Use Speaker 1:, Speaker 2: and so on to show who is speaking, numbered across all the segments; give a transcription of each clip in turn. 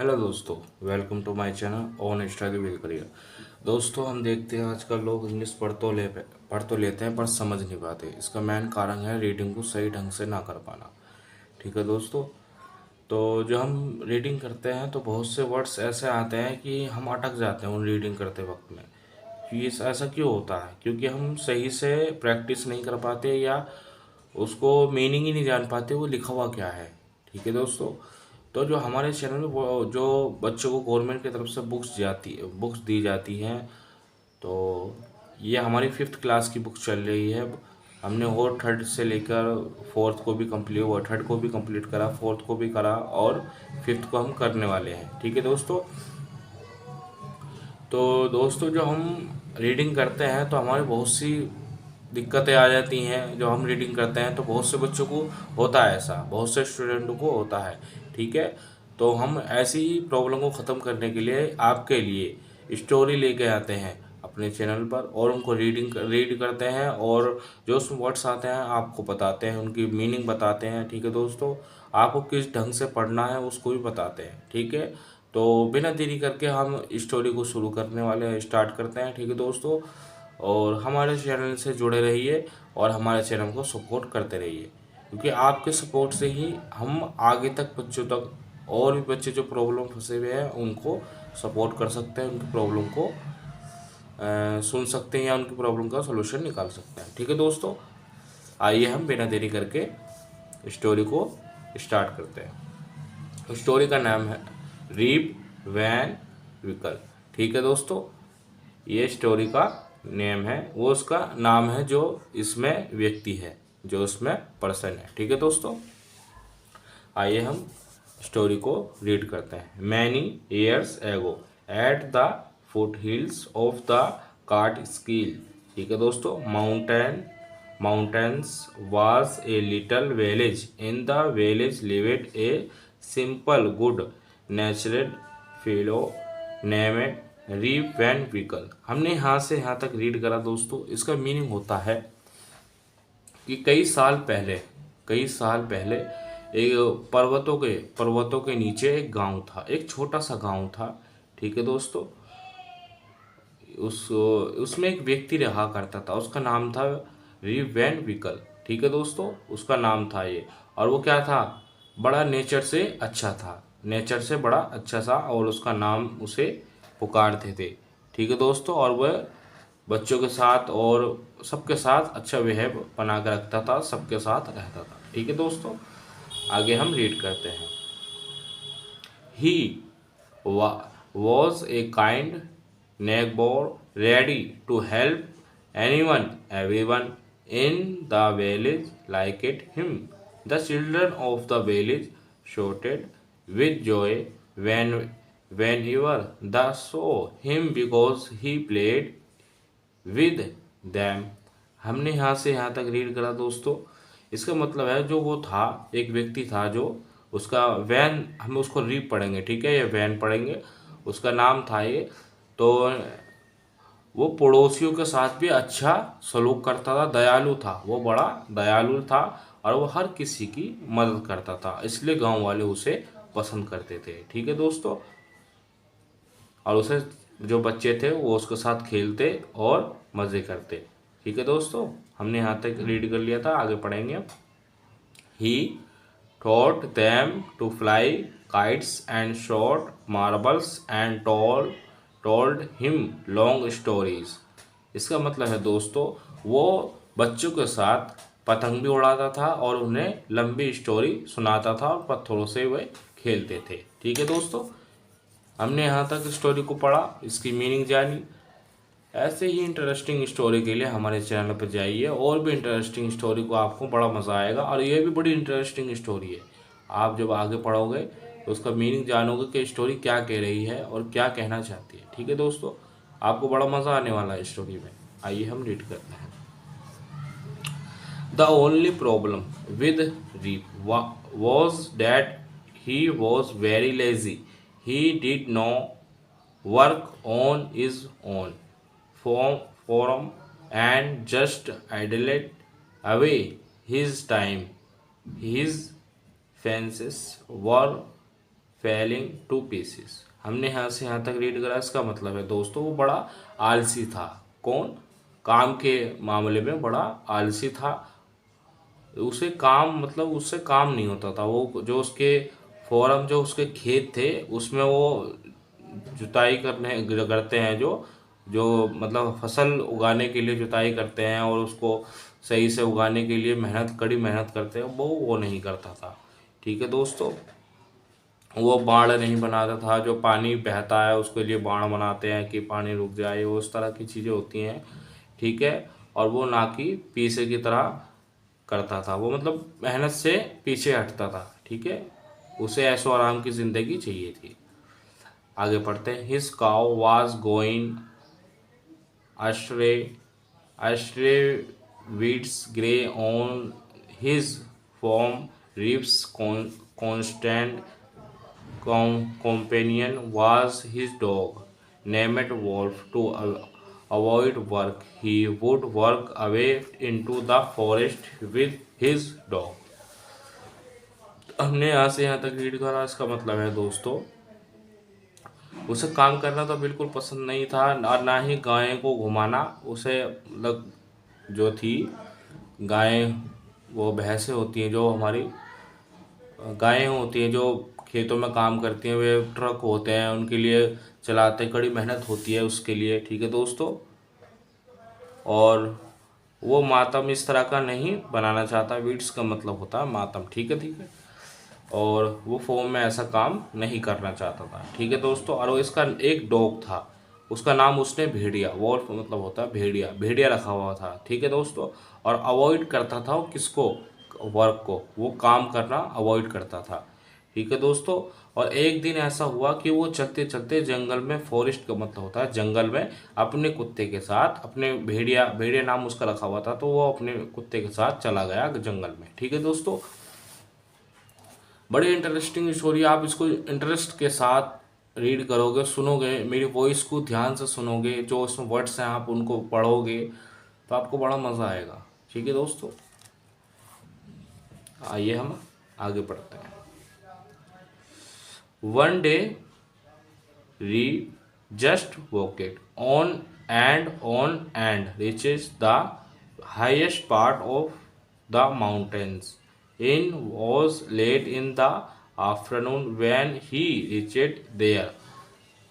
Speaker 1: Hello दोस्तों, welcome to my channel on study with career. दोस्तों, हम देखते हैं आजकल लोग इंग्लिश पढ़ तो लेते हैं पर समझ नहीं पाते। इसका मेन कारण है रीडिंग को सही ढंग से ना कर पाना। ठीक है दोस्तों। तो जो हम रीडिंग करते हैं तो बहुत से वर्ड्स ऐसे आते हैं कि हम अटक जाते हैं उन रीडिंग करते वक्त में। कि ऐसा क्यों होता है? क्योंकि हम सही से प्रैक्टिस नहीं कर पाते या उसको मीनिंग ही नहीं जान पाते वो लिखा हुआ क्या है। ठीक है दोस्तों। तो जो हमारे चैनल में जो बच्चों को गवर्नमेंट की तरफ से बुक्स दी जाती हैं, तो ये हमारी 5th क्लास की बुक चल रही है। हमने और थर्ड से लेकर फोर्थ को भी कंप्लीट हुआ, थर्ड को भी कंप्लीट करा, फोर्थ को भी करा और 5th को हम करने वाले हैं। ठीक है दोस्तों। तो दोस्तों, जो हम रीडिंग करते हैं तो हमारी बहुत सी दिक्कतें आ जाती हैं। जो हम रीडिंग करते हैं तो बहुत से बच्चों को होता है, ऐसा बहुत से स्टूडेंटों को होता है। ठीक है। तो हम ऐसी प्रॉब्लम को ख़त्म करने के लिए आपके लिए स्टोरी लेके आते हैं अपने चैनल पर और उनको रीड करते हैं और जो उसमें वर्ड्स आते हैं आपको बताते हैं, उनकी मीनिंग बताते हैं। ठीक है दोस्तों। आपको किस ढंग से पढ़ना है उसको भी बताते हैं। ठीक है। तो बिना देरी करके हम स्टोरी को शुरू करने वाले हैं, स्टार्ट करते हैं। ठीक है दोस्तों। और हमारे चैनल से जुड़े रहिए और हमारे चैनल को सपोर्ट करते रहिए, क्योंकि आपके सपोर्ट से ही हम आगे तक बच्चों तक और भी बच्चे जो प्रॉब्लम फंसे हुए हैं उनको सपोर्ट कर सकते हैं, उनकी प्रॉब्लम को सुन सकते हैं या उनकी प्रॉब्लम का सलूशन निकाल सकते हैं। ठीक है दोस्तों। आइए हम बिना देरी करके स्टोरी को स्टार्ट करते हैं। स्टोरी का नाम है रीप वैन विकल। ठीक है दोस्तों। ये स्टोरी का नेम है, वो उसका नाम है जो इसमें व्यक्ति है, जो उसमें पर्सन है। ठीक है दोस्तों। आइए हम स्टोरी को रीड करते हैं। Many years ago at the foot hills of the cart skill. ठीक है दोस्तों। Mountains was a little village. In the village lived a simple, good natured fellow named Rip Van Winkle. हमने यहाँ से यहाँ तक रीड करा दोस्तों। इसका मीनिंग होता है कि कई साल पहले एक पर्वतों के नीचे एक गांव था, एक छोटा सा गांव था। ठीक है दोस्तों। उसमें एक व्यक्ति रहा करता था, उसका नाम था रीप वैन विकल। ठीक है दोस्तों। उसका नाम था ये। और वो क्या था? बड़ा नेचर से अच्छा था, नेचर से बड़ा अच्छा सा, और उसका नाम उसे पुकारते थे। ठीक है दोस्तों। और वह बच्चों के साथ और सबके साथ अच्छा बिहेव बना कर रखता था, सबके साथ रहता था। ठीक है दोस्तों। आगे हम रीड करते हैं। ही was a kind neighbor, ready to help everyone in the village liked him. The children of the village shouted with joy whenever they saw him because he played with them। हमने यहाँ से यहाँ तक read करा दोस्तों। इसका मतलब है जो वो था, एक व्यक्ति था जो उसका वैन, हम उसको रीप पढ़ेंगे, ठीक है, ये वैन पढ़ेंगे, उसका नाम था ये। तो वो पड़ोसियों के साथ भी अच्छा सलूक करता था, दयालु था, वो बड़ा दयालु था और वो हर किसी की मदद करता था, इसलिए गांव वाले उसे पसंद करते थे। ठीक है दोस्तों। और उसे जो बच्चे थे वो उसके साथ खेलते और मज़े करते। ठीक है दोस्तों। हमने यहाँ तक रीड कर लिया था, आगे पढ़ेंगे अब। ही taught them to fly kites and shot marbles and told him long stories। इसका मतलब है दोस्तों, वो बच्चों के साथ पतंग भी उड़ाता था और उन्हें लंबी स्टोरी सुनाता था और पत्थरों से वे खेलते थे। ठीक है दोस्तों। हमने यहाँ तक स्टोरी को पढ़ा, इसकी मीनिंग जानी। ऐसे ही इंटरेस्टिंग स्टोरी के लिए हमारे चैनल पर जाइए, और भी इंटरेस्टिंग स्टोरी को आपको बड़ा मज़ा आएगा। और ये भी बड़ी इंटरेस्टिंग स्टोरी है। आप जब आगे पढ़ोगे तो उसका मीनिंग जानोगे कि स्टोरी क्या कह रही है और क्या कहना चाहती है। ठीक है दोस्तों। आपको बड़ा मज़ा आने वाला है स्टोरी में। आइए हम रीड करते हैं। The only problem with Reep was that he was very lazy. He did not work on his own forum and just idled away his time. His fences were failing two pieces. हमने यहाँ से यहाँ तक read करा, इसका मतलब है दोस्तों वो बड़ा आलसी था। कौन? काम के मामले में बड़ा आलसी था। उसे काम मतलब उससे काम नहीं होता था। वो जो उसके फॉर्म जो उसके खेत थे उसमें वो जुताई करते हैं, जो जो मतलब फसल उगाने के लिए जुताई करते हैं और उसको सही से उगाने के लिए कड़ी मेहनत करते हैं, वो नहीं करता था। ठीक है दोस्तों। वो बाढ़ नहीं बनाता था, जो पानी बहता है उसके लिए बाढ़ बनाते हैं कि पानी रुक जाए, वो उस तरह की चीज़ें होती हैं। ठीक है। और वो ना कि पीछे की तरह करता था, वो मतलब मेहनत से पीछे हटता था। ठीक है। उसे ऐशो आराम की ज़िंदगी चाहिए थी। आगे पढ़ते हैं। His cow was going astray, astray weeds grey on his form, Reeves' constant companion was his dog, named Wolf. To avoid work, he would work away into the forest with his dog. हमने यहाँ से यहाँ तक read करा, इसका मतलब है दोस्तों उसे काम करना तो बिल्कुल पसंद नहीं था, और ना ही गाय को घुमाना। उसे मतलब जो थी गाय, वो भैंसें होती हैं जो हमारी गायें होती हैं जो खेतों में काम करती हैं, वे ट्रक होते हैं उनके लिए चलाते, कड़ी मेहनत होती है उसके लिए। ठीक है दोस्तों। और वो मातम इस तरह का नहीं बनाना चाहता। वीड्स का मतलब होता है मातम। ठीक है, ठीक है। और वो फॉर्म में ऐसा काम नहीं करना चाहता था। ठीक है दोस्तों। और वो इसका एक डॉग था, उसका नाम उसने भेड़िया, वॉल्फ मतलब होता है भेड़िया, भेड़िया रखा हुआ था। ठीक है दोस्तों। और अवॉइड करता था वो किसको? वर्क को, वो काम करना अवॉइड करता था। ठीक है दोस्तों। और एक दिन ऐसा हुआ कि वो चलते चलते जंगल में, फॉरेस्ट का मतलब होता है जंगल में, अपने कुत्ते के साथ, अपने भेड़िया, भेड़िया नाम उसका रखा हुआ था, तो वो अपने कुत्ते के साथ चला गया जंगल में। ठीक है दोस्तों। बड़ी इंटरेस्टिंग स्टोरी, आप इसको इंटरेस्ट के साथ रीड करोगे, सुनोगे, मेरी वॉइस को ध्यान से सुनोगे, जो इसमें वर्ड्स हैं आप उनको पढ़ोगे तो आपको बड़ा मज़ा आएगा। ठीक है दोस्तों। आइए हम आगे बढ़ते हैं। वन डे री just walked on and reaches the highest part of the mountains. It was late in the afternoon when he reached there.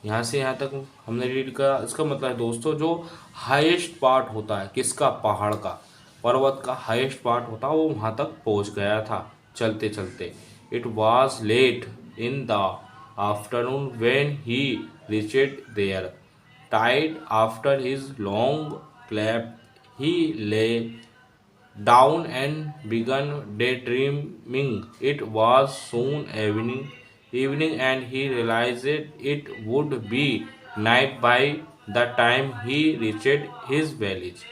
Speaker 1: यहाँ से यहाँ तक हमने रीड करा, इसका मतलब है दोस्तों जो हाईएस्ट पार्ट होता है किसका? पहाड़ का, पर्वत का हाईएस्ट पार्ट होता है, वो वहाँ तक पहुँच गया था चलते चलते। It was late in the afternoon when he reached there. Tired after his long sleep, he lay down and began daydreaming. It was soon evening, and he realized it would be night by the time he reached his village.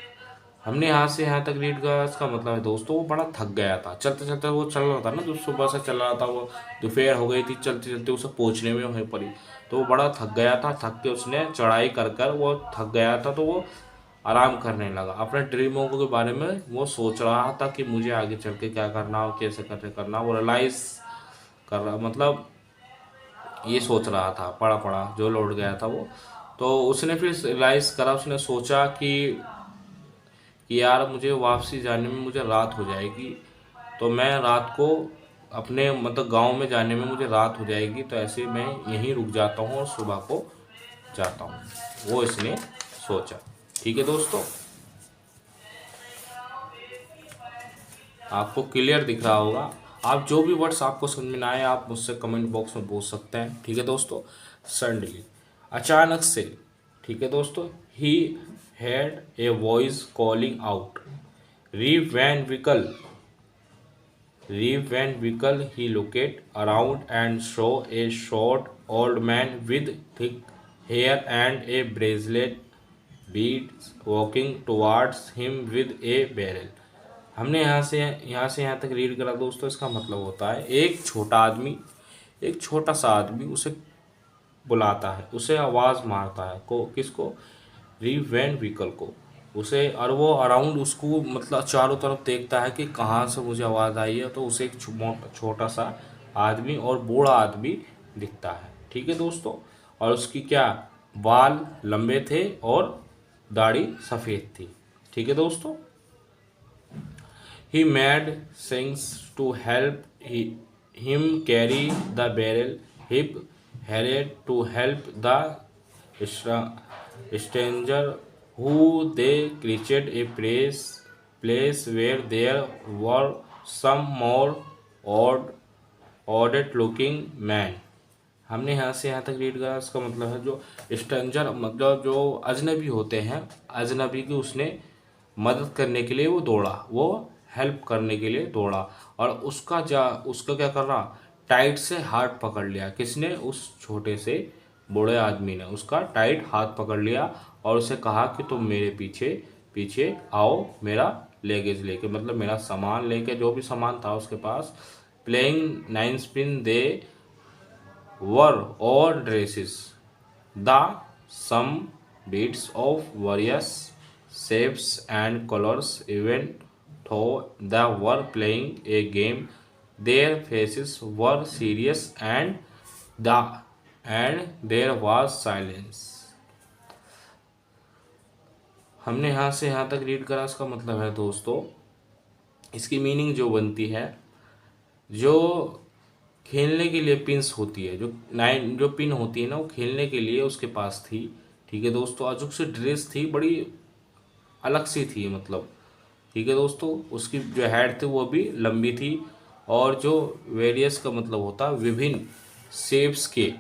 Speaker 1: हमने यहाँ से यहाँ तक read किया, इसका मतलब है दोस्तों वो बड़ा थक गया था। चलते चलते वो चल रहा था ना, जो सुबह से चल रहा था, वो दोपहर हो गई थी, चलते चलते उसे पहुँचने में वहीं पड़ी, तो वो बड़ा थक गया था। थक के उसने चढ़ाई कर कर वो थक गया था, तो वो आराम करने लगा। अपने ड्रीमों के बारे में वो सोच रहा था कि मुझे आगे चल के क्या करना और कैसे करना। वो रियलाइज़ कर रहा, मतलब ये सोच रहा था, पड़ा पड़ा जो लौट गया था वो। तो उसने फिर रियलाइज़ करा, उसने सोचा कि यार मुझे वापसी जाने में मुझे रात हो जाएगी, तो मैं रात को अपने मतलब गांव में जाने में मुझे रात हो जाएगी, तो ऐसे मैं यहीं रुक जाता हूँ और सुबह को जाता हूँ, वो इसने सोचा। ठीक है दोस्तों। आपको क्लियर दिख रहा होगा। आप जो भी वर्ड्स आपको समझ में ना आए आप मुझसे कमेंट बॉक्स में पूछ सकते हैं। ठीक है दोस्तों। सडनली, अचानक से। ठीक है दोस्तों। He had a voice calling out, Rip Van Winkle. He looked around and saw a short old man with thick hair and a bracelet beads walking towards him with a barrel. हमने यहाँ से यहाँ तक read करा दोस्तों। इसका मतलब होता है एक छोटा सा आदमी उसे बुलाता है, उसे आवाज़ मारता है, किसको? रिवैन व्हीकल को। उसे, और वो अराउंड उसको मतलब चारों तरफ देखता है कि कहाँ से मुझे आवाज़ आई है, तो उसे एक छोटा सा आदमी और बूढ़ा आदमी दिखता है। ठीक है दोस्तों, और उसकी क्या बाल लंबे थे और दाढ़ी सफ़ेद थी। ठीक है दोस्तों। He made things to help him carry the barrel. He hurried to help the stranger who they reached a place where there were some more odd looking men. हमने यहाँ से यहाँ तक रीड करा, इसका मतलब है जो स्ट्रेंजर मतलब जो अजनबी होते हैं, अजनबी की उसने मदद करने के लिए वो दौड़ा, वो हेल्प करने के लिए दौड़ा, और उसका क्या कर रहा, टाइट से हाथ पकड़ लिया। किसने? उस छोटे से बूढ़े आदमी ने उसका टाइट हाथ पकड़ लिया और उसे कहा कि तुम मेरे पीछे पीछे आओ, मेरा लगेज लेके, मतलब मेरा सामान लेके, जो भी सामान था उसके पास। Playing nine spin they were all dresses, the some beads of various shapes and colors, even though they were playing a game, their faces were serious and there was silence. हमने यहाँ से यहाँ तक रीड करा, इसका मतलब है दोस्तों, इसकी मीनिंग जो बनती है, जो खेलने के लिए पिंस होती है, जो पिन होती है ना, वो खेलने के लिए उसके पास थी। ठीक है दोस्तों, अजूक से ड्रेस थी, बड़ी अलग सी थी मतलब। ठीक है दोस्तों, उसकी जो हेड थी वो भी लंबी थी, और जो वेरियस का मतलब होता है विभिन्न शेप्स के,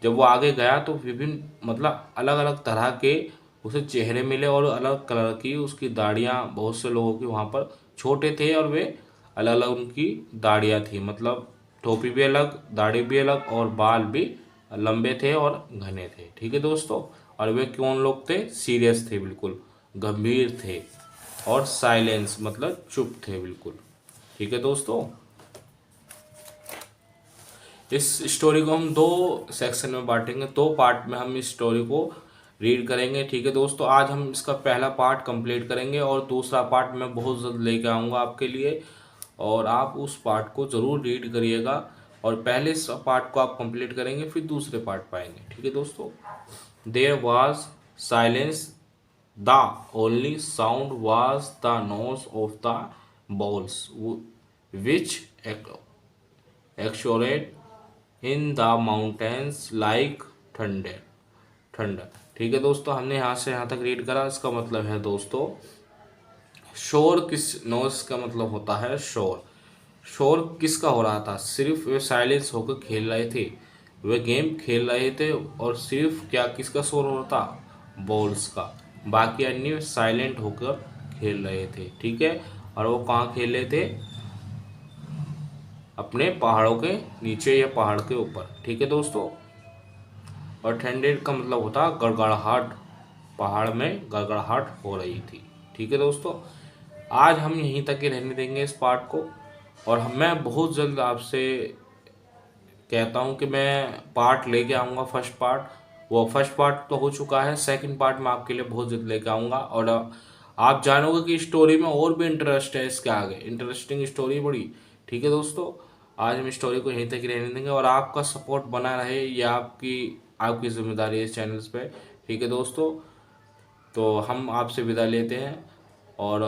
Speaker 1: जब वो आगे गया तो विभिन्न मतलब अलग अलग तरह के उसे चेहरे मिले, और अलग कलर की उसकी दाढ़ियाँ, बहुत से लोगों की वहाँ पर छोटे थे और वे अलग अलग उनकी दाढ़ियाँ थी, मतलब टोपी भी अलग, दाढ़ी भी अलग, और बाल भी लंबे थे और घने थे। ठीक है दोस्तों, और वे कौन लोग थे? सीरियस थे, बिल्कुल गंभीर थे, और साइलेंस मतलब चुप थे बिल्कुल। ठीक है दोस्तों, इस स्टोरी को हम दो सेक्शन में बांटेंगे, दो पार्ट में हम इस स्टोरी को रीड करेंगे। ठीक है दोस्तों, आज हम इसका पहला पार्ट कंप्लीट करेंगे और दूसरा पार्ट मैं बहुत जल्द लेके आऊँगा आपके लिए, और आप उस पार्ट को ज़रूर रीड करिएगा, और पहले पार्ट को आप कंप्लीट करेंगे फिर दूसरे पार्ट पाएंगे। ठीक है दोस्तों। There was silence, the only sound was the noise of the balls which exorate in the mountains like thunder. ठीक है दोस्तों, हमने यहाँ से यहाँ तक रीड करा, इसका मतलब है दोस्तों, शोर किस, नॉइस का मतलब होता है शोर। शोर किसका हो रहा था? सिर्फ वे साइलेंस होकर खेल रहे थे, वे गेम खेल रहे थे, और सिर्फ क्या किसका शोर हो रहा था? बॉल्स का। बाकी अन्य साइलेंट होकर खेल रहे थे। ठीक है, और वो कहाँ खेल रहे थे? अपने पहाड़ों के नीचे या पहाड़ के ऊपर। ठीक है दोस्तों, और ठंडेड का मतलब होता है गड़गड़ाहट, पहाड़ में गड़गड़ाहट हो रही थी। ठीक है दोस्तों, आज हम यहीं तक ही रहने देंगे इस पार्ट को, और मैं बहुत जल्द आपसे कहता हूं कि मैं पार्ट लेके आऊँगा। फर्स्ट पार्ट, वो फर्स्ट पार्ट तो हो चुका है, सेकंड पार्ट मैं आपके लिए बहुत जल्द लेके आऊँगा, और आप जानोगे कि स्टोरी में और भी इंटरेस्ट है इसके आगे, इंटरेस्टिंग स्टोरी बड़ी। ठीक है दोस्तों, आज हम स्टोरी को यहीं तक ही रहने देंगे, और आपका सपोर्ट बना रहे, ये आपकी आपकी जिम्मेदारी है इस चैनल्स पे। ठीक है दोस्तों, तो हम आपसे विदा लेते हैं, और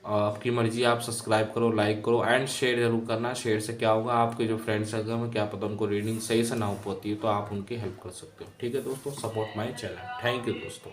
Speaker 1: आपकी मर्जी, आप सब्सक्राइब करो, लाइक करो, एंड शेयर जरूर करना। शेयर से क्या होगा, आपके जो फ्रेंड्स सर्कल में क्या पता उनको रीडिंग सही से ना हो पाती है, तो आप उनकी हेल्प कर सकते हो। ठीक है दोस्तों, support my channel. Thank you दोस्तों।